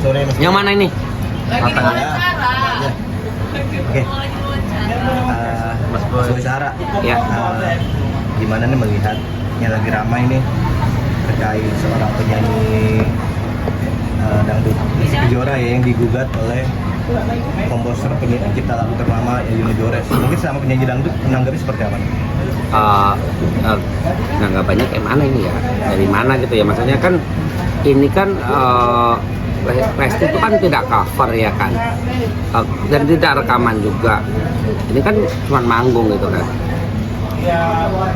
sore Mas. Yang mana ini? Matang ya. Oke. Mas Boy Sahara. Ya. Gimana nih melihat yang lagi ramai nih terkait seorang penyanyi dangdut Lesti Kejora ya yang digugat oleh komposer pencipta lagu ternama Yuni Dores. Mungkin sama penyanyi dangdut menanggapi seperti apa? Nanggapannya kayak mana ini ya? Dari mana gitu ya? Maksudnya kan ini kan Lesti itu kan tidak cover ya kan, dan tidak rekaman juga. Ini kan cuma manggung gitu kan.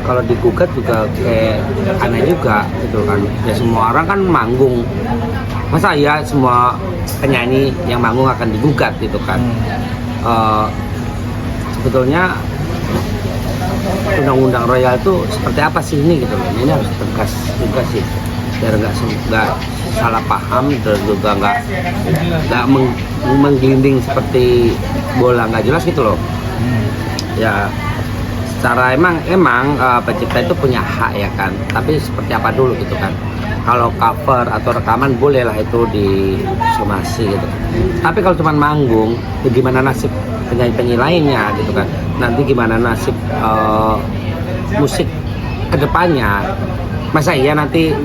Kalau digugat juga kayak aneh juga gitu kan. Ya semua orang kan manggung. Masa ya semua penyanyi yang manggung akan digugat gitu kan. Sebetulnya undang-undang royal itu seperti apa sih ini gitu loh. Ini harus tegas juga sih biar nggak salah paham dan juga nggak menggelinding seperti bola nggak jelas gitu loh. Ya secara emang pencipta itu punya hak ya kan, tapi seperti apa dulu gitu kan. Kalau cover atau rekaman bolehlah itu disomasi gitu. Tapi kalau cuma manggung, ya gimana nasib penyanyi-penyanyi lainnya gitu kan. Nanti gimana nasib musik kedepannya. Masa iya nanti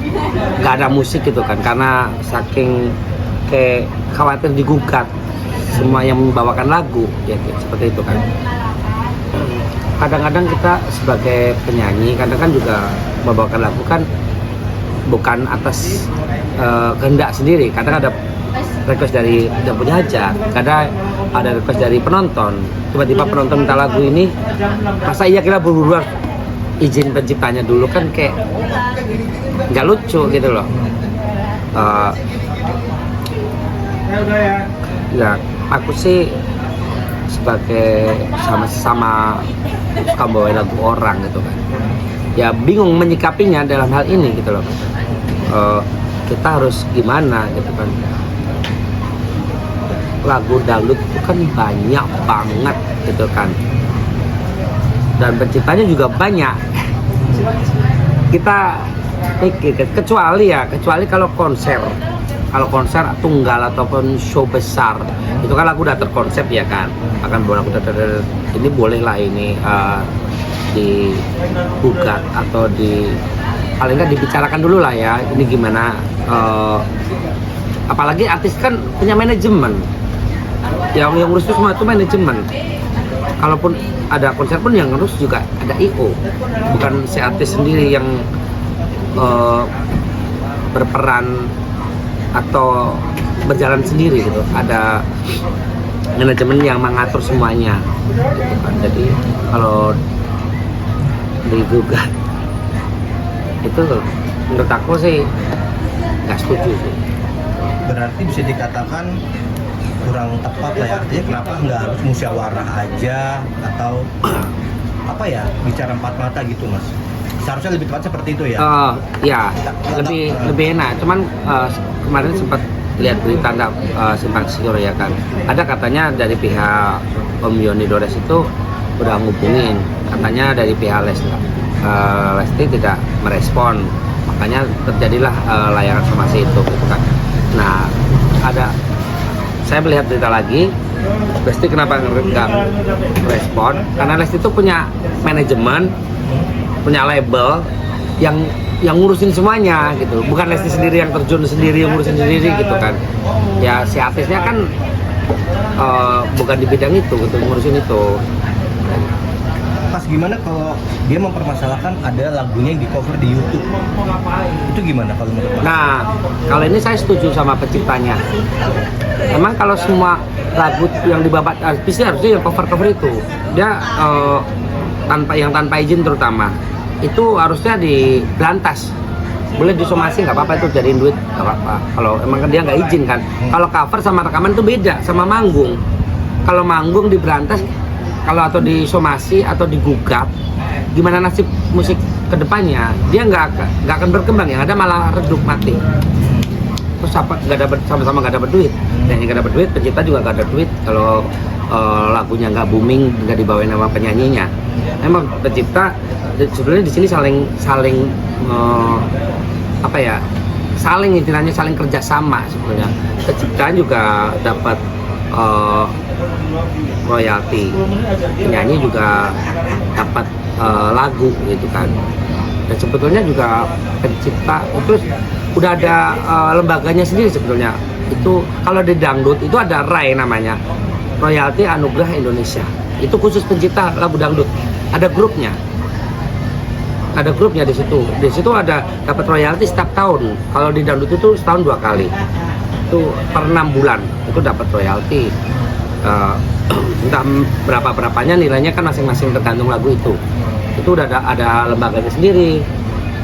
nggak ada musik gitu kan, karena saking kayak khawatir digugat semua yang membawakan lagu ya seperti itu kan. Kadang-kadang kita sebagai penyanyi kadang kan juga membawakan lagu kan bukan atas kehendak sendiri. Kadang ada request dari yang punya hajat, kadang ada request dari penonton. Tiba-tiba penonton minta lagu ini, masa iya kita buru-buru izin penciptanya dulu kan, kayak nggak lucu gitu loh. Ya aku sih sebagai sama-sama suka bawain lagu orang gitu kan, ya bingung menyikapinya dalam hal ini gitu loh. Kita harus gimana gitu kan. Lagu dangdut itu kan banyak banget gitu kan, dan penciptanya juga banyak. Kita kecuali kalau konser tunggal ataupun show besar itu kan lagu udah terkonsep ya kan, akan boleh ini boleh lah ini digugat atau paling nggak dibicarakan dulu lah ya, ini gimana. Apalagi artis kan punya manajemen, yang ngurus itu semua itu manajemen. Kalaupun ada konser pun yang ngurus juga ada IO, bukan si artis sendiri yang berperan atau berjalan sendiri gitu. Ada manajemen yang mengatur semuanya gitu kan. Jadi kalau digugat itu menurut aku sih nggak setuju sih. Berarti bisa dikatakan kurang tepat lah ya, artinya kenapa nggak harus musyawarah aja atau apa ya, bicara empat mata gitu Mas. Seharusnya lebih tepat seperti itu ya. Ya lebih enak. Cuman kemarin sempat lihat berita simpang siur ya kan, ada katanya dari pihak Om Yoni Dores itu udah ngubungin, katanya dari pihak Lesti tidak merespon, makanya terjadilah layangan somasi itu gitu kan. Nah saya melihat berita lagi, Lesti kenapa nggak respon? Karena Lesti itu punya manajemen, punya label yang ngurusin semuanya gitu. Bukan Lesti sendiri yang terjun sendiri, yang ngurusin sendiri gitu kan. Ya si artisnya kan bukan di bidang itu gitu, ngurusin itu. Pas gimana kalau dia mempermasalahkan ada lagunya yang di cover di YouTube? Itu gimana kalau menurut Mas? Nah, kalau ini saya setuju sama penciptanya. Emang kalau semua lagu yang dibabat artisnya harusnya yang cover itu, dia tanpa izin terutama, itu harusnya diberantas. Boleh disomasi nggak apa-apa, itu jadiin duit nggak apa-apa. Kalau emang dia nggak izin kan. Kalau cover sama rekaman itu beda sama manggung. Kalau manggung diberantas, kalau atau disomasi atau digugat, gimana nasib musik kedepannya? Dia nggak akan berkembang, yang ada malah redup mati. Terus sama-sama nggak dapat duit, dan yang nggak dapat duit, pencipta juga nggak ada duit. Kalau lagunya nggak booming, nggak dibawain nama penyanyinya. Emang pencipta sebenarnya di sini saling saling istilahnya saling kerjasama sebenarnya. Penciptaan juga dapat royalti, penyanyi juga dapat lagu gitu kan. Dan sebetulnya juga pencipta itu udah ada lembaganya sendiri sebetulnya. Itu kalau di dangdut itu ada RAI namanya, Royalti Anugerah Indonesia. Itu khusus pencipta lagu dangdut. Ada grupnya. Ada grupnya di situ. Di situ ada dapat royalti setiap tahun. Kalau di dangdut itu setahun 2 kali. Itu per 6 bulan itu dapat royalti. Entah berapanya nilainya kan masing-masing tergantung lagu itu. Itu udah ada lembaganya sendiri.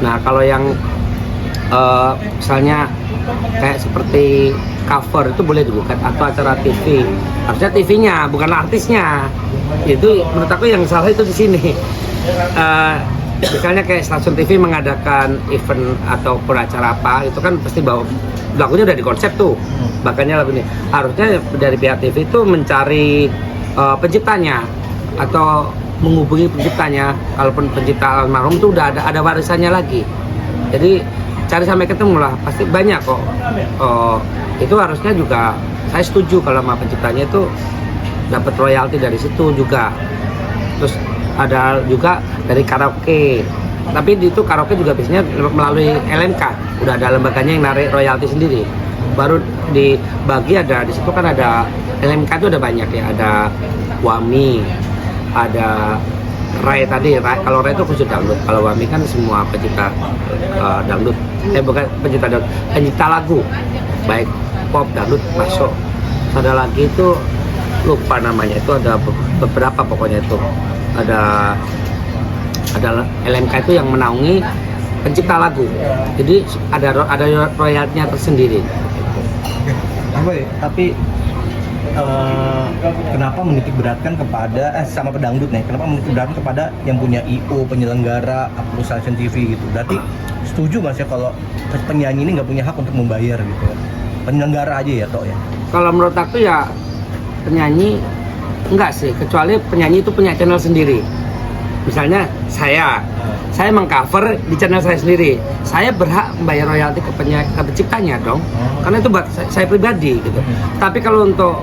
Nah kalau yang misalnya kayak seperti cover itu boleh digugat, atau acara TV, harusnya TV-nya bukan artisnya. Itu menurut aku yang salah itu di sini. Misalnya kayak stasiun TV mengadakan event atau acara apa, itu kan pasti bawa lagunya udah dikonsep tuh. Makanya lagu ini harusnya dari pihak TV itu mencari penciptanya atau menghubungi penciptanya. Kalaupun pencipta almarhum itu udah ada warisannya lagi. Jadi cari sampai ketemu lah, pasti banyak kok. Itu harusnya juga saya setuju kalau sama penciptanya itu dapat royalti dari situ juga. Terus ada juga dari karaoke, tapi itu karaoke juga biasanya melalui LMK, udah ada lembaganya yang narik royalti sendiri. Baru dibagi ada di situ kan ada LMK itu ada banyak ya, ada WAMI, ada RAI tadi. Kalau RAI itu khusus dangdut, kalau WAMI kan semua pencipta dangdut. Bukan pencipta dangdut, pencipta lagu, baik pop, dangdut masuk. Ada lagi itu lupa namanya, itu ada beberapa pokoknya itu. Ada LMK itu yang menaungi pencipta lagu. Jadi ada royaltinya tersendiri. Tapi kenapa menitik beratkan kepada sama pedangdut nih? Kenapa menitik beratkan kepada yang punya IO, penyelenggara, stasiun TV gitu? Berarti setuju mas ya kalau penyanyi ini nggak punya hak untuk membayar gitu? Penyelenggara aja ya toh ya? Kalau menurut aku ya penyanyi enggak sih, kecuali penyanyi itu punya channel sendiri. Misalnya saya mengcover di channel saya sendiri, saya berhak membayar royalti ke penciptanya dong, karena itu buat saya pribadi gitu. Tapi kalau untuk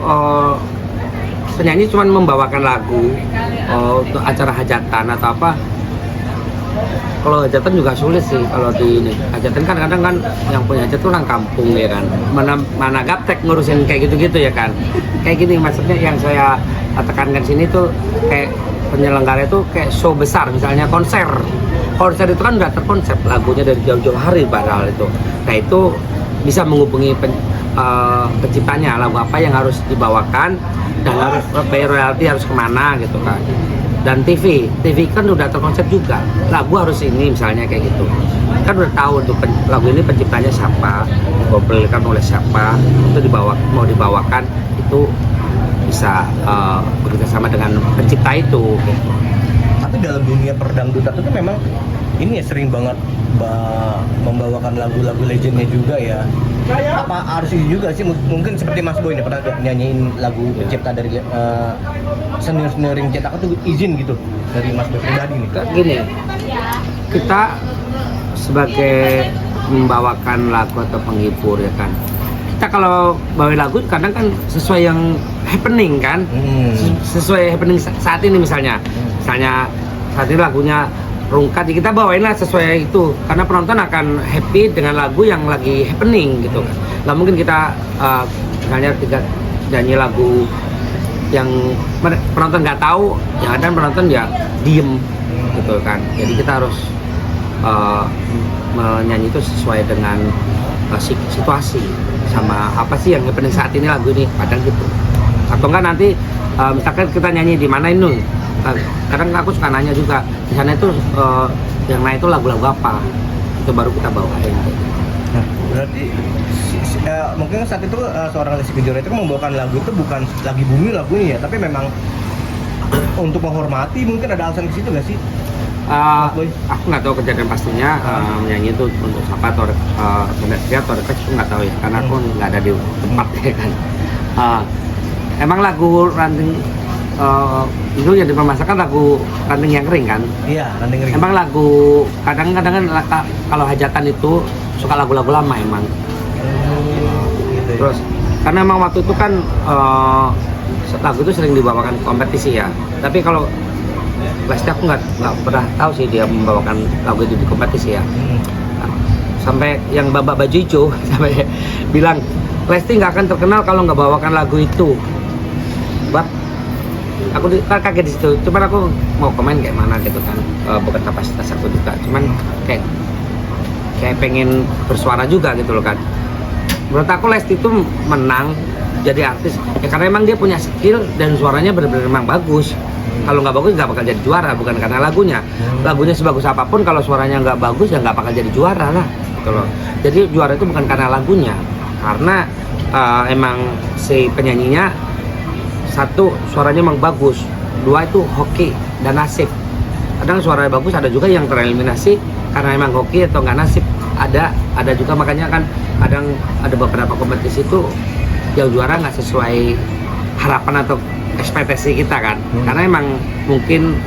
penyanyi cuma membawakan lagu untuk acara hajatan atau apa, kalau hajatan juga sulit sih. Kalau di ini hajatan kan kadang kan yang punya hajat tuh orang kampung ya kan, mana gaptek ngurusin kayak gitu-gitu ya kan. Kayak gini maksudnya yang saya tekankan sini tuh kayak penyelenggara itu kayak show besar, misalnya konser itu kan udah terkonsep lagunya dari jauh-jauh hari padahal itu. Nah itu bisa menghubungi penciptanya, lagu apa yang harus dibawakan dan harus bayar royalti harus kemana gitu kan. Dan TV kan udah terkonsep juga, lagu harus ini misalnya kayak gitu kan, udah tahu untuk lagu ini penciptanya siapa, dikompilkan oleh siapa, itu mau dibawakan itu bisa bekerja sama dengan pencipta itu gitu. Tapi dalam dunia perdangdutan itu memang ini ya sering banget membawakan lagu-lagu legendnya juga ya. Apa harus ini juga sih, mungkin seperti Mas Boy ini pernah nyanyiin lagu pencipta dari senior yang cetak itu izin gitu dari Mas Boy pribadi nih. Gini, kita sebagai membawakan lagu atau penghibur ya kan, kita kalau bawain lagu kadang kan sesuai yang happening kan, sesuai happening saat ini misalnya saat ini lagunya rungkat, kita bawainlah sesuai itu karena penonton akan happy dengan lagu yang lagi happening gitu kan. Nggak mungkin kita misalnya nyanyi lagu yang penonton nggak tahu, ya dan penonton ya diem gitu kan. Jadi kita harus menyanyi itu sesuai dengan situasi sama apa sih yang happening saat ini lagu ini, kadang gitu. Atau enggak nanti misalkan kita nyanyi di mana ini, kadang aku suka nanya juga di sana itu yang naik itu lagu-lagu apa, itu baru kita bawain. Nah, berarti mungkin saat itu seorang Lesti Kejora itu membawakan lagu itu bukan lagi bumi lagunya ya, tapi memang untuk menghormati, mungkin ada alasan ke situ nggak sih? Aku nggak tahu kejadian pastinya menyanyi itu untuk siapa atau request itu nggak tahu ya, karena aku nggak ada di tempat ya kan. Emang lagu ranting itu yang dipermasakan lagu ranting yang kering kan? Iya, ranting kering. Emang lagu kadang-kadang kan kalau hajatan itu suka lagu-lagu lama emang. Gitu ya. Terus karena emang waktu itu kan lagu itu sering dibawakan kompetisi ya. Tapi kalau Lesti aku nggak pernah tahu sih dia membawakan lagu itu di kompetisi ya. Sampai yang babak baju hijau sampai bilang Lesti nggak akan terkenal kalau nggak bawakan lagu itu. Sebab aku kaget di situ. Cuman aku mau komen kayak mana gitu kan, bukan kapasitas aku juga. Cuman kayak pengen bersuara juga gitu loh kan. Menurut aku Lesti itu menang jadi artis ya karena emang dia punya skill dan suaranya benar-benar memang bagus. Kalau nggak bagus nggak bakal jadi juara, bukan karena lagunya. Lagunya sebagus apapun kalau suaranya nggak bagus ya nggak bakal jadi juara lah gitu loh. Jadi juara itu bukan karena lagunya, karena emang si penyanyinya satu suaranya emang bagus, dua itu hoki dan nasib. Kadang suaranya bagus, ada juga yang tereliminasi karena emang hoki atau nggak nasib. Ada juga, makanya kan kadang ada beberapa kompetisi itu yang juara nggak sesuai harapan atau ekspektasi kita kan, karena emang mungkin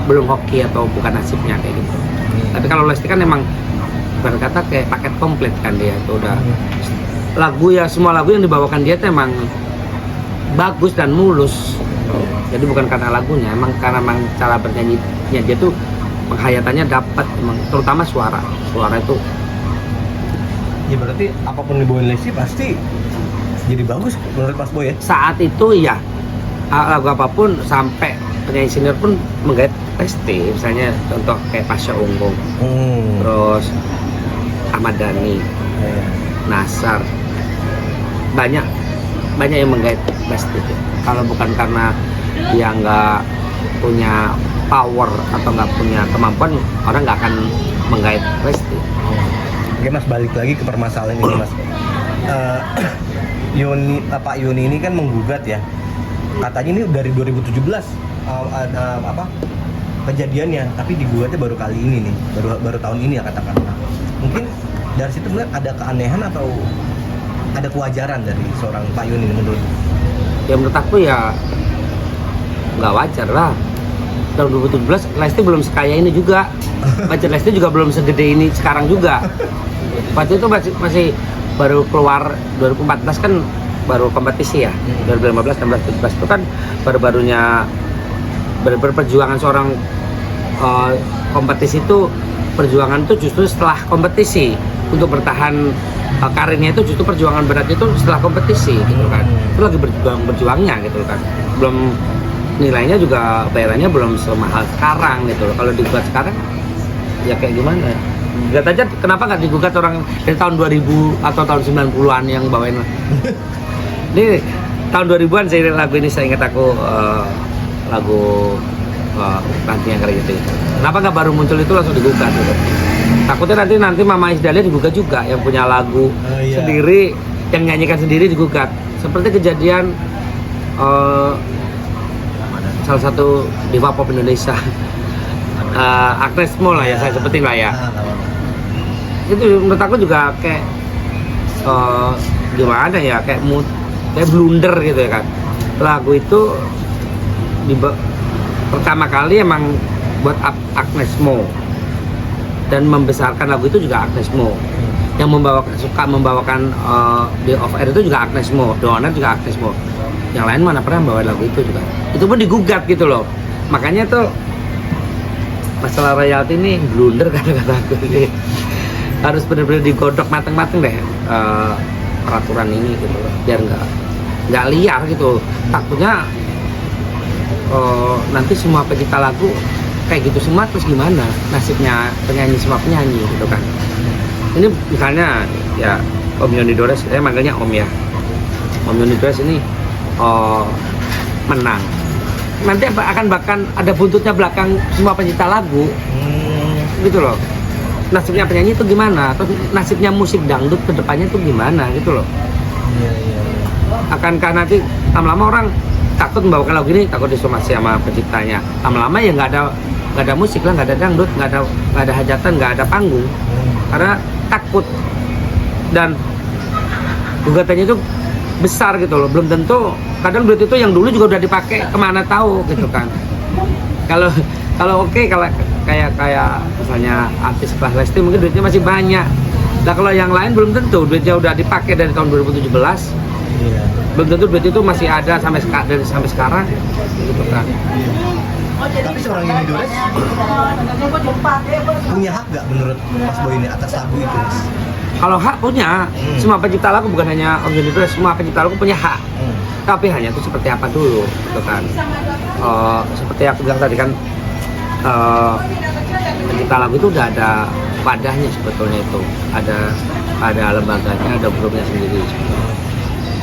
belum hoki atau bukan nasibnya kayak gitu. Tapi kalau Lesti kan emang berkata kayak paket komplit kan, dia itu udah lagu ya, semua lagu yang dibawakan dia itu emang bagus dan mulus. Jadi bukan karena lagunya, emang karena emang cara bernyanyinya dia tuh penghayatannya dapat, terutama suara itu. Ya berarti apapun dibawain Lesti pasti jadi bagus menurut Mas Boy ya? Saat itu ya, lagu apapun sampai penyanyi senior pun menggait Lesti. Misalnya contoh kayak Pasha Ungu, terus Ahmad Dhani, Nassar, banyak yang menggait Lesti. Kalau bukan karena dia nggak punya power atau nggak punya kemampuan, orang nggak akan menggait Lesti. Oke Mas, balik lagi ke permasalahan ini Mas. Pak Yoni ini kan menggugat ya, katanya ini dari 2017 kejadiannya, tapi digugatnya baru kali ini nih, baru tahun ini ya katakanlah. Mungkin dari situ melihat ada keanehan atau ada kewajaran dari seorang Pak Yoni menurut? Ya menurut aku ya nggak wajar lah. Tahun 2017 Lesti belum sekaya ini juga, budget Lesti juga belum segede ini sekarang juga. Waktu itu masih baru keluar 2014 kan baru kompetisi ya, 2015, 16, 17 itu kan baru-barunya berperjuangan seorang kompetisi itu. Perjuangan itu justru setelah kompetisi, untuk bertahan karirnya itu justru perjuangan berat itu setelah kompetisi gitu kan. Itu lagi berjuangnya gitu kan, belum nilainya juga bayarannya belum semahal sekarang gitu loh. Kalau digugat sekarang ya kayak gimana? Gugat aja, kenapa nggak digugat orang dari tahun 2000 atau tahun 90-an yang bawain? Ini tahun 2000-an saya lagu ini, saya ingat aku lagu nanti yang kayak gitu. Kenapa nggak baru muncul itu langsung digugat gitu? Takutnya nanti Mama Isdalia digugat juga, yang punya lagu sendiri, yang nyanyikan sendiri digugat. Seperti kejadian salah satu diva pop Indonesia, Agnes Mo lah ya, saya sebutin lah ya. Itu menurut aku juga kayak gimana ya, kayak blunder gitu ya kan. Lagu itu pertama kali emang buat Agnes Mo, dan membesarkan lagu itu juga Agnes Mo. Yang suka membawakan The Off Air itu juga Agnes Mo, Donat juga Agnes Mo. Yang lain mana pernah bawa lagu itu juga. Itu pun digugat gitu loh. Makanya tuh masalah royalti ini blunder kata-kata aku ini. Harus benar-benar digodok mateng-mateng deh peraturan ini gitu loh, biar nggak liar gitu. Takutnya nanti semua pencipta lagu kayak gitu semua, terus gimana nasibnya semua penyanyi gitu kan. Ini misalnya ya Om Yoni Dores, saya manggilnya Om ya, Om Yoni Dores ini menang, nanti bahkan ada buntutnya belakang semua pencipta lagu gitu loh. Nasibnya penyanyi itu gimana, terus nasibnya musik dangdut kedepannya itu gimana gitu loh. Akankah nanti lama-lama orang takut membawakan lagu ini, takut disomasi sama penciptanya, lama-lama ya nggak ada musik lah, nggak ada dangdut, nggak ada hajatan, nggak ada panggung, karena takut. Dan gugatannya itu besar gitu loh, belum tentu, kadang duit itu yang dulu juga udah dipakai kemana tahu gitu kan. Kalau oke, kalau kayak misalnya artis setelah Lesti mungkin duitnya masih banyak, Nah kalau yang lain belum tentu, duitnya udah dipakai dari tahun 2017. Iya. Belum tentu duit itu masih ada sampai sekarang gitu kan. Tapi seorang Yuni Dores punya hak nggak menurut Mas Boy ini atas lagu itu, Mas? Kalau hak punya, semua pencipta lagu bukan hanya Om Yuni Dores, semua pencipta lagu punya hak. Tapi hanya itu seperti apa dulu, gitu kan. Seperti aku bilang tadi kan, pencipta lagu itu udah ada wadahnya sebetulnya itu. Ada lembaganya, ada grupnya sendiri.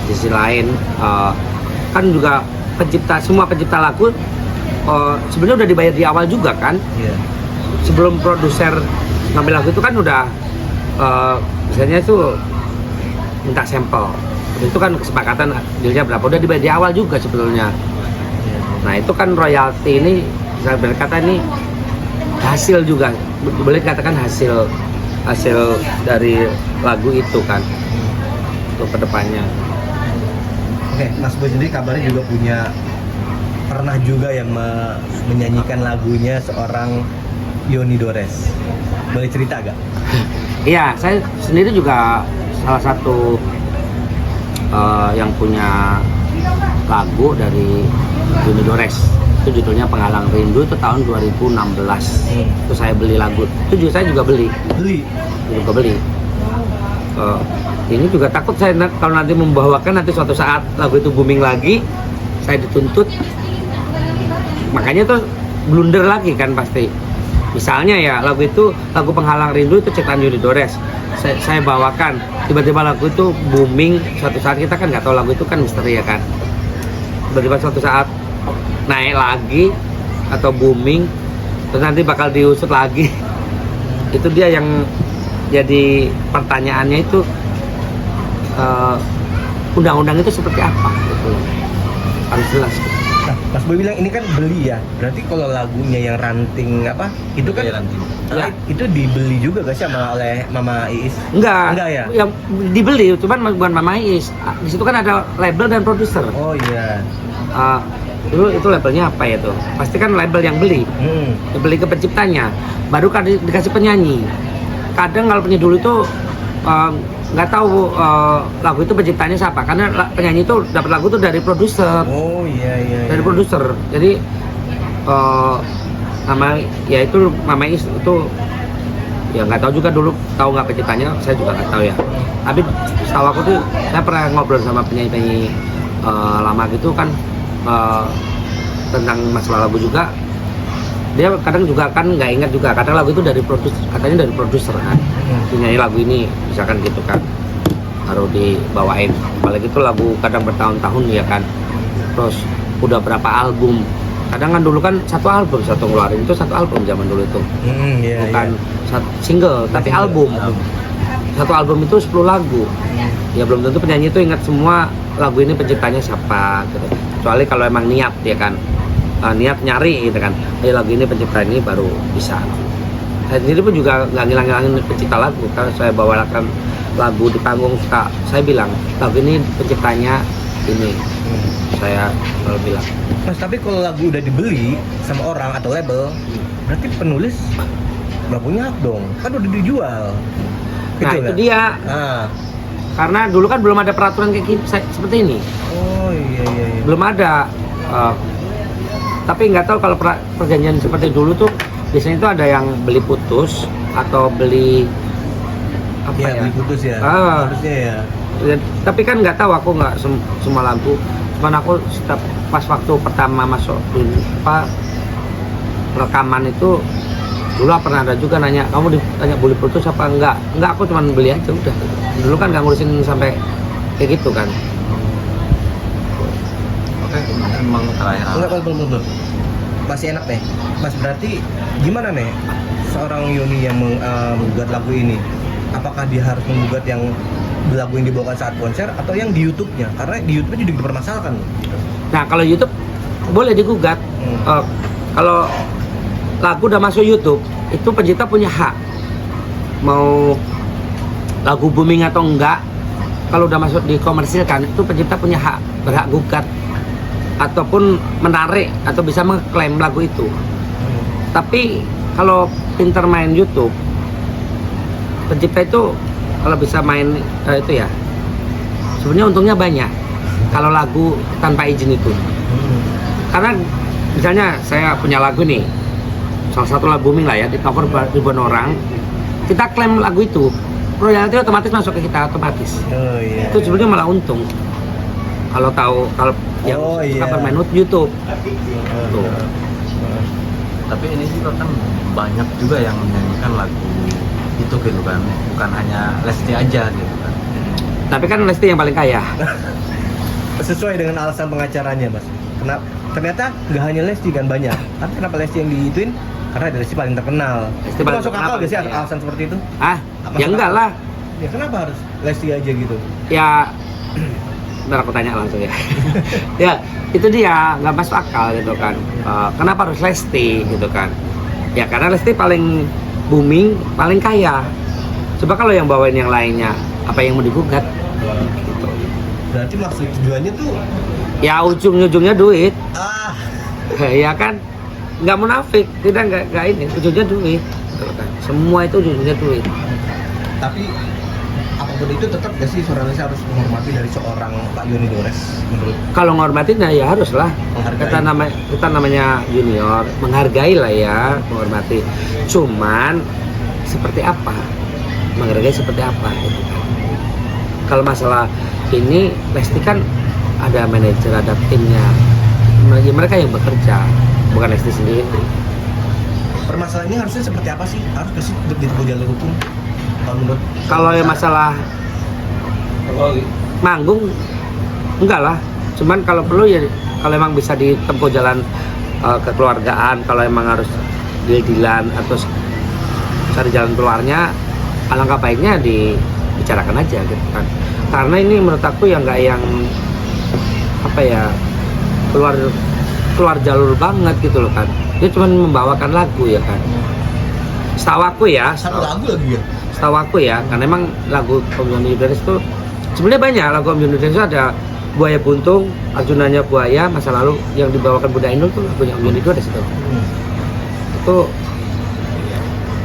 Di sisi lain, kan juga semua pencipta lagu sebenarnya udah dibayar di awal juga kan. Iya. Sebelum produser ngambil lagu itu kan udah misalnya itu minta sampel, itu kan kesepakatan dealnya berapa, udah dibayar di awal juga sebetulnya. Nah itu kan royalti ini saya berkata ini hasil juga, boleh dikatakan hasil dari lagu itu kan untuk kedepannya. Oke, Mas Boy sendiri kabarnya juga pernah juga yang menyanyikan lagunya seorang Yuni Dores. Boleh cerita gak? Iya, saya sendiri juga salah satu yang punya lagu dari Yuni Dores. Itu judulnya Penghalang Rindu, itu tahun 2016. Itu saya beli lagu. Itu saya juga beli. Juga beli. Ini juga takut saya kalau nanti membawakan nanti suatu saat lagu itu booming lagi, saya dituntut. Makanya tuh blunder lagi kan pasti. Misalnya ya lagu Penghalang Rindu itu ciptaan Yuni Dores. Saya bawakan, tiba-tiba lagu itu booming, suatu saat kita kan nggak tahu lagu itu kan misteri ya kan. Tiba-tiba suatu saat naik lagi atau booming, terus nanti bakal diusut lagi. Itu dia yang jadi pertanyaannya itu, undang-undang itu seperti apa gitu. Harus jelas. Nah, Mas Boy bilang ini kan beli ya. Berarti kalau lagunya yang ranting apa? Itu kan Ya. itu dibeli juga gak sih oleh Mama Iis? Enggak ya? Yang dibeli, cuman bukan Mama Iis. Di situ kan ada label dan produser. Oh iya. Itu labelnya apa ya tuh? Pasti kan label yang beli. Beli ke penciptanya, baru kan dikasih penyanyi. Kadang kalau penyanyi dulu itu nggak tahu lagu itu penciptanya siapa, karena penyanyi itu dapat lagu itu dari produser. Oh iya. Dari produser. Jadi Mama Iis itu ya nggak tahu juga dulu, tahu nggak penciptanya, saya juga nggak tahu ya. Tapi setahu aku tuh saya pernah ngobrol sama penyanyi lama gitu kan, tentang masalah lagu juga. Dia kadang juga kan nggak ingat juga, kadang lagu itu dari katanya dari produser kan. Penyanyi lagu ini misalkan gitu kan, baru dibawain. Apalagi itu lagu kadang bertahun-tahun ya kan. Terus udah berapa album. Kadang kan dulu kan satu album ngeluarin, itu satu album zaman dulu itu. Bukan satu single, tapi album. Satu album itu 10 lagu. Ya belum tentu penyanyi itu ingat semua lagu ini penciptanya siapa gitu. Kecuali kalau emang niat ya kan. Niat nyari gitu kan. Lagu ini pencipta ini baru bisa. Saya sendiri pun juga nggak ngilang-ngilangin pencipta lagu. Kalau saya bawakan lagu di panggung, saya bilang lagu ini penciptanya ini. Saya selalu bilang. Mas, tapi kalau lagu udah dibeli sama orang atau label, berarti penulis nggak punya hak dong, kan udah dijual. Nah itu dia. Karena dulu kan belum ada peraturan kayak seperti ini. Oh iya. Belum ada. Tapi nggak tahu kalau perjanjian seperti dulu tuh biasanya itu ada yang beli putus atau beli apa ya? Beli putus ya. Harusnya ya. Tapi kan nggak tahu, aku nggak semua lagu. Cuman aku pas waktu pertama masuk rekaman itu dulu pernah ada juga nanya, kamu ditanya boleh putus apa enggak? Enggak, aku cuma beli aja udah. Dulu kan nggak ngurusin sampai kayak gitu kan. Oke, emang terakhir. Enggak, belum. Masih enak nih. Mas, berarti gimana nih seorang Yuni yang menggugat lagu ini? Apakah dia harus menggugat yang lagu yang dibawakan saat konser atau yang di YouTube-nya? Karena di YouTube-nya juga dipermasalahkan. Nah, kalau YouTube boleh digugat. Kalau lagu udah masuk YouTube, itu pencipta punya hak. Mau lagu booming atau enggak, kalau udah masuk di komersilkan, itu pencipta punya hak, berhak gugat ataupun menarik atau bisa mengklaim lagu itu. Tapi kalau pinter main YouTube, pencipta itu kalau bisa main itu ya sebenarnya untungnya banyak kalau lagu tanpa izin itu. Karena misalnya saya punya lagu nih, salah satu lagu booming lah ya, di cover ribuan orang, kita klaim lagu itu, royalti otomatis masuk ke kita otomatis. Oh iya. Itu sebenarnya malah untung. Kalau tahu kalau yang Oh, iya. suka bermain YouTube. Tuh. Tapi ini juga kan banyak juga yang menyanyikan lagu itu gitu kan, bukan hanya Lesti aja gitu kan. Tapi kan Lesti yang paling kaya. Sesuai dengan alasan pengacaranya, Mas. Kenapa? Ternyata nggak hanya Lesti kan banyak. Tapi kenapa Lesti yang diituin? Karena Lesti paling terkenal. Lesti Itu paling masuk terkenal, akal gak sih iya. alasan seperti itu? Ah, Apa ya enggak lah. Ya kenapa harus Lesti aja gitu? Ya, ntar aku tanya langsung ya. Ya, itu dia nggak masuk akal gitu kan. Kenapa harus Lesti gitu kan? Ya karena Lesti paling booming, paling kaya. Coba kalau yang bawain yang lainnya, apa yang mau digugat? Gitu. Berarti maksud tujuannya tuh Ya ujung-ujungnya duit. ah Ya kan, nggak munafik, kita nggak ini, ujungnya duit. Gitu kan. Semua itu ujungnya duit. tapi apapun itu tetap gak sih seorang Lesti harus menghormati dari seorang Pak Yoni Dores menurut Kalau ngormatin ya harus lah. Menghargai. Kita namanya junior, menghargai lah ya, menghormati. Cuman seperti apa? Menghargai seperti apa? Gitu kan. Kalau masalah ini, Lesti kan ada manajer, ada timnya. Ya, mereka yang bekerja, bukan Lesti sendiri. permasalahannya harusnya seperti apa sih? Harus gak sih untuk ditempuh jalur hukum? Kalau menurut Kalau yang masalah manggung, enggak lah. Cuman kalau perlu ya, kalau emang bisa ditempuh jalan kekeluargaan, kalau emang harus deal-dealan atau cari jalan keluarnya, alangkah baiknya dibicarakan aja gitu kan. Karena ini menurut aku ya nggak yang apa ya, keluar jalur banget gitu loh kan. Dia cuma membawakan lagu ya kan. Setahu aku ya, satu lagu lagi ya? setahu aku ya, karena emang lagu Om Yoni Dores itu sebenarnya banyak lagu Om Yoni Dores itu ada Buaya Buntung, Arjunanya Buaya, masa lalu yang dibawakan Bunda Inul tuh lagunya Om Yoni Dores itu.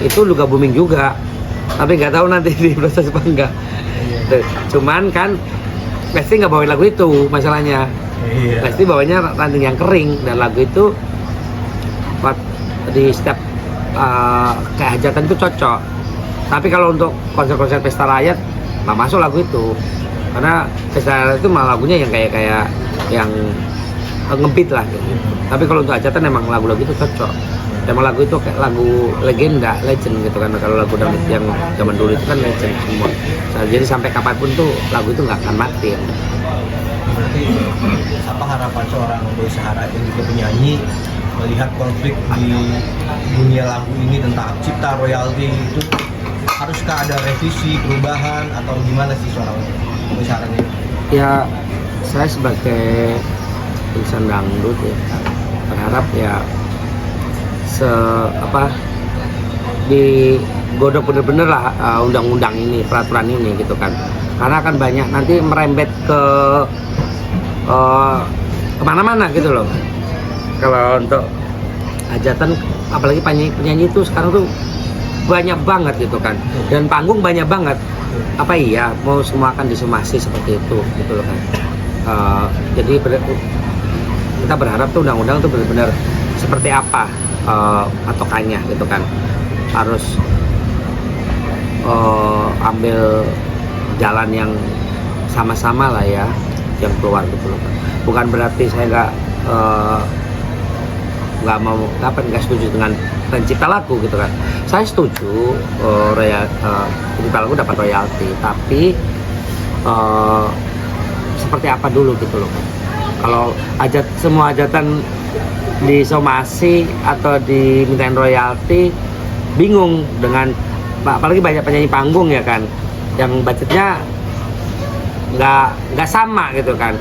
Itu juga booming juga, tapi nggak tahu nanti di proses apa enggak. Tuh, cuman kan Lesti nggak bawain lagu itu masalahnya. Iya. Lesti bawanya ranting yang kering, dan lagu itu buat di setiap kehajatan itu cocok. Tapi kalau untuk konser-konser pesta rakyat nggak masuk lagu itu, karena pesta rakyat itu malah lagunya yang kayak yang ngebeat lah gitu. Tapi kalau untuk hajatan emang lagu-lagu itu cocok. Emang lagu itu kayak lagu legenda, legend gitu kan. Kalau lagu yang zaman dulu itu kan legend semua. Nah, jadi sampai kapanpun tuh lagu itu nggak akan mati. Berarti apa harapan seorang Boy Sahara yang juga penyanyi melihat konflik di dunia lagu ini tentang hak cipta, royalti itu, haruskah ada revisi, perubahan, atau gimana sih seorang Boy Sahara ini? Ya, saya sebagai insan dangdut ya berharap ya digodok bener-bener lah undang-undang ini, peraturan ini gitu kan. Karena akan banyak nanti merembet ke kemana-mana gitu loh. Kalau untuk hajatan, apalagi penyanyi itu sekarang tuh banyak banget gitu kan, dan panggung banyak banget. Apa iya mau semua akan disomasi seperti itu gitu loh kan. Jadi kita berharap tuh undang-undang tuh benar-benar seperti apa patokannya gitu kan. Harus ambil jalan yang sama-sama lah ya, yang keluar gitu loh kan. Bukan berarti saya nggak setuju dengan pencipta lagu gitu kan. Saya setuju pencipta lagu dapat royalti, tapi seperti apa dulu gitu loh kan. Kalau semua hajatan disomasi atau dimintain royalti, bingung dengan apalagi banyak penyanyi panggung ya kan, yang budgetnya nggak sama gitu kan.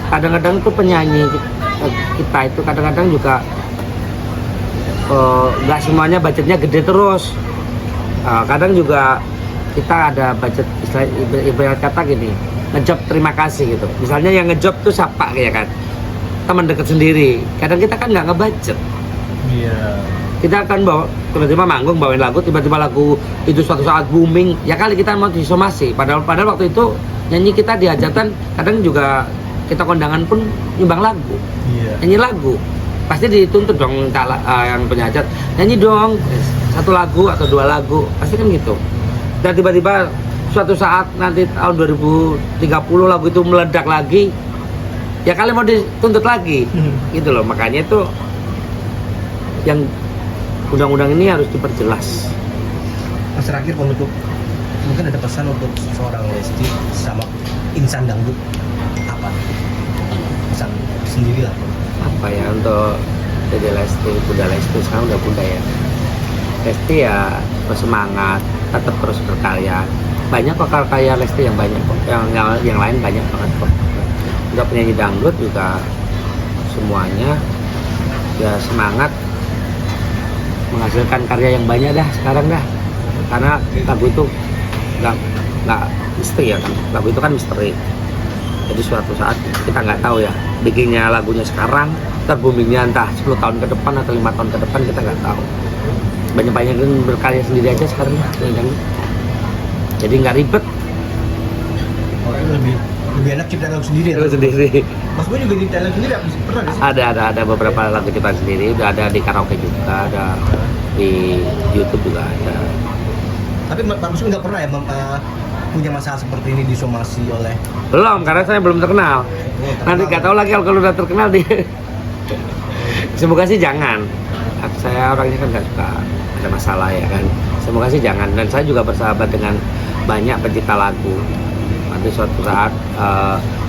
Kadang-kadang tuh penyanyi kita itu kadang-kadang juga nggak semuanya budgetnya gede terus. Kadang juga kita ada budget, ibarat kata gini, ngejob terima kasih gitu. Misalnya yang ngejob tuh siapa ya kan, teman dekat sendiri. Kadang kita kan nggak ngebudget. Iya. kita akan bawa tiba-tiba manggung bawain lagu, tiba-tiba lagu itu suatu saat booming, ya kali kita mau disomasi. Padahal waktu itu nyanyi kita di hajatan kadang juga kita kondangan pun nyumbang lagu, nyanyi lagu pasti dituntut dong yang punya hajat nyanyi dong satu lagu atau dua lagu, pasti kan gitu. Dan tiba-tiba suatu saat nanti tahun 2030 lagu itu meledak lagi, ya kalian mau dituntut lagi gitu loh. Makanya itu yang undang-undang ini harus diperjelas. Mas, terakhir penutup, mungkin ada pesan untuk seorang Lesti sama insan dangdut, apa pesan sendiri lah? Apa ya untuk Dede Lesti, Bunda Lesti, sekarang udah Bunda ya. Lesti ya bersemangat, tetap terus berkarya. Banyak kok karya Lesti yang banyak kok, yang lain banyak banget kok. Untuk penyanyi dangdut juga semuanya ya semangat menghasilkan karya yang banyak dah sekarang dah. Karena lagu itu nggak misteri ya kan, lagu itu kan misteri. Jadi suatu saat kita nggak tahu ya, bikinnya lagunya sekarang, terboomingnya entah 10 tahun ke depan atau 5 tahun ke depan, kita nggak tahu. Banyak-banyakin berkarya sendiri aja sekarang ya, jadi nggak ribet. Orang lebih enak cipta lagu sendiri. Lagu sendiri. Mas Boy juga cipta lagu sendiri, pernah nggak sih? Ada beberapa lagu ciptaan sendiri, udah ada di karaoke juga, ada di YouTube juga ada. Tapi Mas Boy nggak pernah ya punya masalah seperti ini disomasi oleh? Belum, karena saya belum terkenal. Nanti nggak tahu lagi kalau udah terkenal dia. Semoga sih jangan. Saya orangnya kan nggak suka ada masalah ya kan. Semoga sih jangan. Dan saya juga bersahabat dengan banyak pencipta lagu. Nanti suatu saat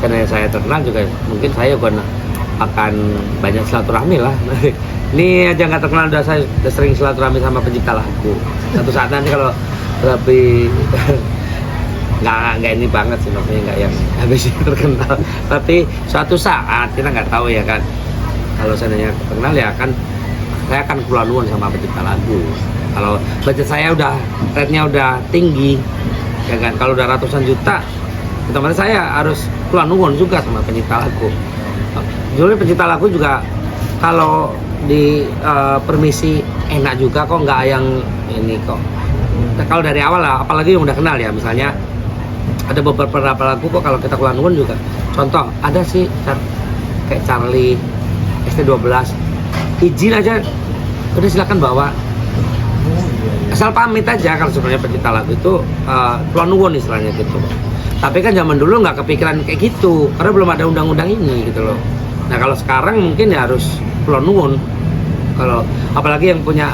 karena saya terkenal juga mungkin saya akan banyak silaturahmi lah. Ini aja nggak terkenal saya udah sering silaturahmi sama pencipta lagu. Satu saat nanti kalau lebih nggak ini banget sih, maksudnya nggak yang habis terkenal, tapi suatu saat kita nggak tahu ya kan, kalau seandainya terkenal ya kan saya akan keluar nuwun sama pencipta lagu. Kalau budget saya udah rate-nya udah tinggi ya kan, kalau udah ratusan juta otomatis saya harus keluar nuwun juga sama pencipta lagu. Jadi pencipta lagu juga kalau di permisi enak juga kok, nggak yang ini kok. Kalau dari awal lah, apalagi yang udah kenal ya, misalnya ada beberapa lagu kok kalau kita keluar nuwun juga. Contoh ada sih kayak Charlie ST12, izin aja udah silakan bawa, asal pamit aja. Kalau sebenarnya pencipta lagu itu keluar nuwun istilahnya gitu. Tapi kan zaman dulu nggak kepikiran kayak gitu karena belum ada undang-undang ini gitu loh. Nah kalau sekarang mungkin ya harus keluar nuwun. Kalau apalagi yang punya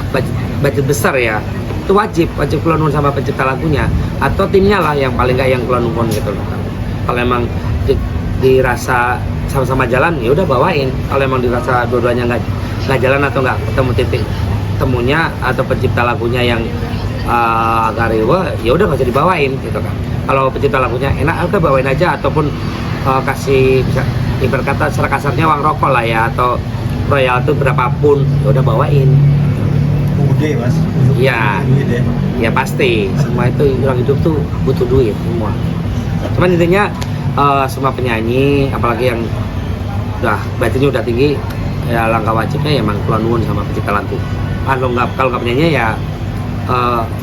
budget besar ya, itu wajib keluar nuwun sama pencipta lagunya atau timnya lah, yang paling nggak yang keluar nuwun gitu loh. Kalau emang dirasa sama-sama jalan ya udah bawain. Kalau emang dirasa dua-duanya nggak jalan atau nggak ketemu titik temunya atau pencipta lagunya yang agak riwa, ya udah nggak usah dibawain gitu kan. Kalau pencipta lagunya enak, udah bawain aja, ataupun kasih bisa ibarat kata secara kasarnya uang rokok lah ya, atau royalti berapapun, ya udah bawain. Udah Mas. Iya. Ya pasti. Semua itu orang hidup tuh butuh duit semua. Cuman intinya semua penyanyi, apalagi yang udah budgetnya udah tinggi, ya langkah wajibnya ya emang keluar nuwun sama pencipta lagu. Kalau nggak penyanyi ya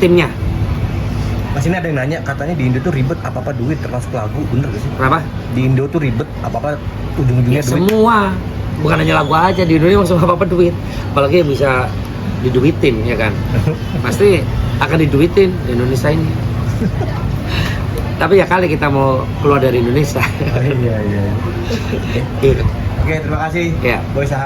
timnya. Mas, ini ada yang nanya, katanya di Indo tuh ribet apa-apa duit termasuk lagu, bener gak sih? Kenapa? Di Indo tuh ribet apa-apa ujung-ujungnya Ya, duit. semua, bukan hanya lagu aja, di Indonesia langsung apa-apa duit. Apalagi yang bisa diduitin ya kan, pasti akan diduitin di Indonesia ini. Tapi ya kali kita mau keluar dari Indonesia. Iya. Oke, terima kasih. Ya. Boy Sahab.